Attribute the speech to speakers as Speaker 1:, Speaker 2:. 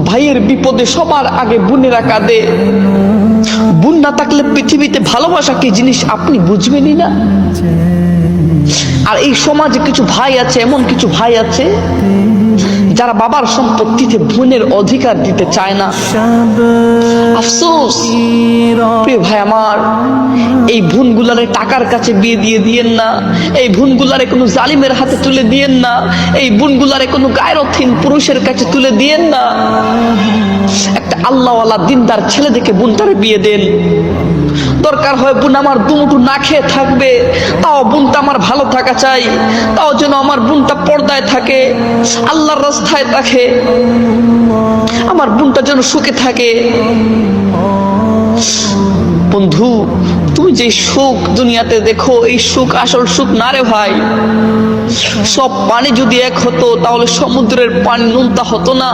Speaker 1: ভাইয়ের বিপদে সবার আগে বোনেরা কাঁদে। বোন না থাকলে পৃথিবীতে ভালোবাসা কি জিনিস আপনি বুঝবেনই না। আর এই সমাজে কিছু ভাই আছে, এমন কিছু ভাই আছে যারা বাবার সম্পত্তিতে বোনের অধিকার দিতে চায় না। আফসোস প্রিয় ভাই আমার, এই বোনগুলারে টাকার কাছে বিয়ে দিয়ে দিয়েন না, এই বোনগুলারে কোনো জালিমের হাতে তুলে দিয়েন না, এই বোনগুলারে কোনো গায়রতহীন পুরুষের কাছে তুলে দিয়েন না। একটা আল্লাহওয়ালা দিনদার ছেলে দেখে বোনটারে বিয়ে দেন। দরকার হয় বোন আমার দুমুঠু না খেয়ে থাকবে, তাও বোনটা আমার ভালো থাকা চাই, তাও যেন আমার বোনটা পর্দায় থাকে, আল্লাহর রাস্তায় থাকে, আমার বোনটা যেন সুখে থাকে। বন্ধু, তুমি যে সুখ দুনিয়াতে দেখো, এই সুখ আসল সুখ না রে ভাই। সব পানি যদি এক হতো তাহলে সমুদ্রের পানি নুনতা হতো না।